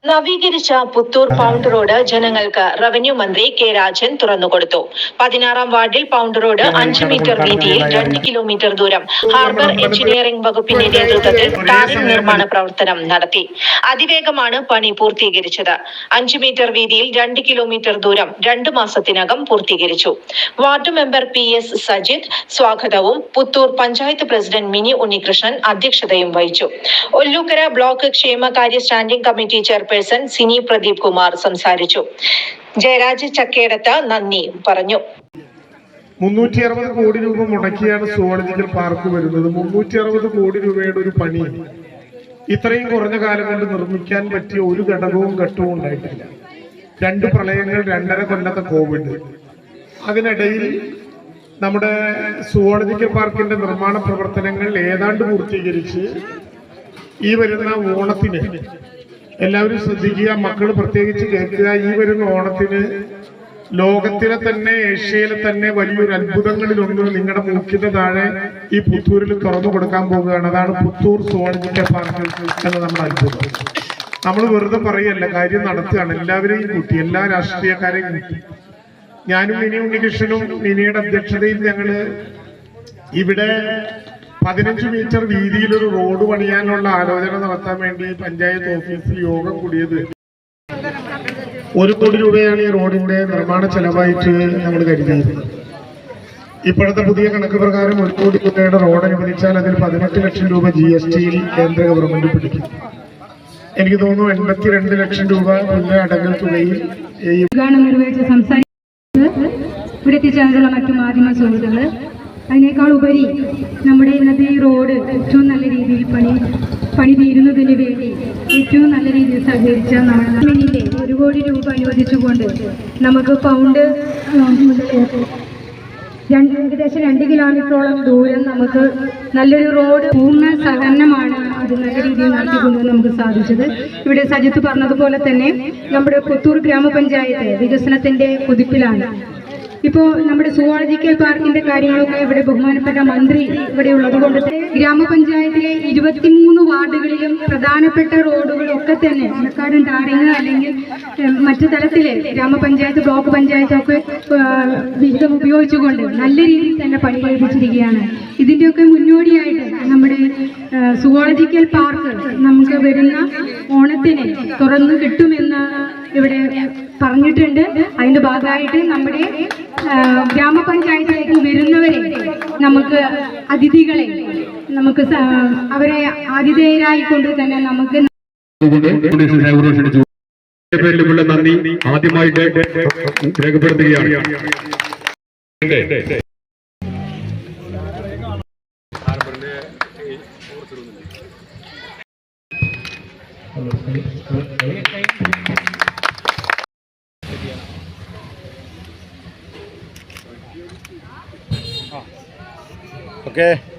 നവീകരിച്ച Puthur pound road ജനങ്ങൾക്ക് revenue മന്ത്രി കെ രാജൻ തുറന്നുകൊടുത്തു. 16-ാം വാർഡിൽ പൗണ്ട് റോഡ് 5 മീറ്റർ വീതിയിൽ 2 കിലോമീറ്റർ ദൂരം ഹാർബർ എഞ്ചിനീയറിംഗ് വകുപ്പിന്റെ നേതൃത്വത്തിൽ ടാറിംഗ് നിർമ്മാണ പ്രവർത്തനം നടത്തി. അതിവേഗമാണ് പണി പൂർത്തീകരിച്ചത്. 5 മീറ്റർ വീതിയിൽ 2 കിലോമീറ്റർ ദൂരം 2 മാസത്തിനകം പൂർത്തീകരിച്ചു. വാർഡ് മെമ്പർ PS സജിത് സ്വാഗതവും പുത്തൂർ പഞ്ചായത്ത് പ്രസിഡന്റ് മിനി ഉണ്ണികൃഷ്ണൻ അധ്യക്ഷതയും വഹിച്ചു. ഒല്ലൂക്കര ബ്ലോക്ക് ക്ഷേമകാര്യ standing committee chairperson Sini Pradeep Kumar സംസാരിച്ചു. ജയരാജ് ചക്കേടത്ത് നന്ദി പറഞ്ഞു. 360 കോടി രൂപ മുടക്കിയാണ് സുവോളജിക്കൽ പാർക്ക് വരുന്നത്. 360 കോടി രൂപയുടെ ഒരു പണി ഇത്രയും കുറഞ്ഞ കാലം കൊണ്ട് നിർമ്മിക്കാൻ പറ്റിയ ഒരു ഘട്ടവും ഉണ്ടായിട്ടില്ല. 2 പ്രളയങ്ങൾ, 2.5 കൊല്ലത്തെ കോവിഡ്, അതിനിടയിൽ നമ്മുടെ സുവോളജിക്കൽ പാർക്കിന്റെ നിർമ്മാണ പ്രവർത്തനങ്ങൾ ഏതാണ്ട് പൂർത്തീകരിച്ച് ഈ വരുന്ന ഓണത്തിന് എല്ലാവരും ശ്രദ്ധിക്കുക, മക്കൾ പ്രത്യേകിച്ച് കേൾക്കുക. ഈ വരുന്ന ഓണത്തിന് ലോകത്തിലെ തന്നെ, ഏഷ്യയിലെ തന്നെ വലിയൊരു അത്ഭുതങ്ങളിലൊന്ന് നിങ്ങളുടെ മൂക്കിന്റെ താഴെ ഈ പുത്തൂരിൽ തുറന്നു കൊടുക്കാൻ പോവുകയാണ്. അതാണ് പുത്തൂർ സുവോളജിക്കൽ പാർക്ക് എന്ന നമ്മുടെ അത്ഭുതം. നമ്മൾ വെറുതെ പറയല്ല, കാര്യം നടത്തുകയാണ്. എല്ലാവരെയും കൂട്ടി, എല്ലാ രാഷ്ട്രീയക്കാരെയും കൂട്ടി, ഞാനും മിനി ഉണ്ണികൃഷ്ണനും മിനിയുടെ അധ്യക്ഷതയിൽ ഞങ്ങള് ഇവിടെ 15 മീറ്റർ വീതിയിലൊരു റോഡ് പണിയാനുള്ള ആലോചന നടത്താൻ വേണ്ടി പഞ്ചായത്ത് ഓഫീസിൽ യോഗം കൂടിയത്. 1 കോടി രൂപയാണ് ഈ റോഡിന്റെ നിർമ്മാണ ചെലവായിട്ട് ഞങ്ങൾ കരുതിയിരുന്നത്. ഇപ്പോഴത്തെ പുതിയ കണക്ക് പ്രകാരം 1 കോടി രൂപയുടെ റോഡ് അനുവദിച്ചാൽ അതിൽ 18 ലക്ഷം രൂപ GSTയിൽ കേന്ദ്ര ഗവൺമെന്റ് പിടിക്കും. എനിക്ക് തോന്നുന്നു 82 ലക്ഷം രൂപ പുതിയ അടങ്കൽ തുകയിൽ ഇവിടെത്തി ചേർന്നുള്ള മറ്റു മാധ്യമ സുഹൃത്തുക്കള്, അതിനേക്കാൾ ഉപരി നമ്മുടെ ഇന്നത്തെ ഈ റോഡ് ഏറ്റവും നല്ല രീതിയിൽ പണി തീരുന്നതിന് വേണ്ടി ഏറ്റവും നല്ല രീതിയിൽ സഹകരിച്ച നമ്മുടെ 1 കോടി രൂപ അനുവദിച്ചുകൊണ്ട് നമുക്ക് പൗണ്ട് ഏകദേശം 2 കിലോമീറ്ററോളം ദൂരം നമുക്ക് നല്ലൊരു റോഡ് പൂർണ്ണ സഹകരണമാണ് അത് നല്ല രീതിയിൽ നടത്തിക്കൊണ്ട് നമുക്ക് സാധിച്ചത്. ഇവിടെ സജിത്ത് പറഞ്ഞതുപോലെ തന്നെ നമ്മുടെ പുത്തൂർ ഗ്രാമപഞ്ചായത്ത് വികസനത്തിന്റെ കുതിപ്പിലാണ്. ഇപ്പോൾ നമ്മുടെ സുവോളജിക്കൽ പാർക്കിന്റെ കാര്യങ്ങളൊക്കെ ഇവിടെ ബഹുമാനപ്പെട്ട മന്ത്രി ഇവിടെ ഉള്ളത് കൊണ്ട് ഗ്രാമപഞ്ചായത്തിലെ 23 വാർഡുകളിലും പ്രധാനപ്പെട്ട റോഡുകളൊക്കെ തന്നെ മഴക്കാടും ടാറിങ് അല്ലെങ്കിൽ മറ്റു തലത്തിലെ ഗ്രാമപഞ്ചായത്ത്, ബ്ലോക്ക് പഞ്ചായത്തൊക്കെ വിഹിതം ഉപയോഗിച്ചുകൊണ്ട് നല്ല രീതിയിൽ തന്നെ പണി കഴിപ്പിച്ചിരിക്കുകയാണ്. ഇതിൻ്റെയൊക്കെ മുന്നോടിയായിട്ട് നമ്മുടെ സുവോളജിക്കൽ പാർക്ക് നമുക്ക് വരുന്ന ഓണത്തിന് തുറന്നു കിട്ടുമെന്ന് ഇവിടെ പറഞ്ഞിട്ടുണ്ട്. അതിന്റെ ഭാഗമായിട്ട് നമ്മുടെ ഗ്രാമപഞ്ചായത്തിലേക്ക് വരുന്നവരെ നമുക്ക് അതിഥികളെ നമുക്ക് അവരെ ആതിഥേയരായിക്കൊണ്ട് തന്നെ നമുക്ക് നന്ദി ആദ്യമായിട്ട് രേഖപ്പെടുത്തുകയാണ്. Okay.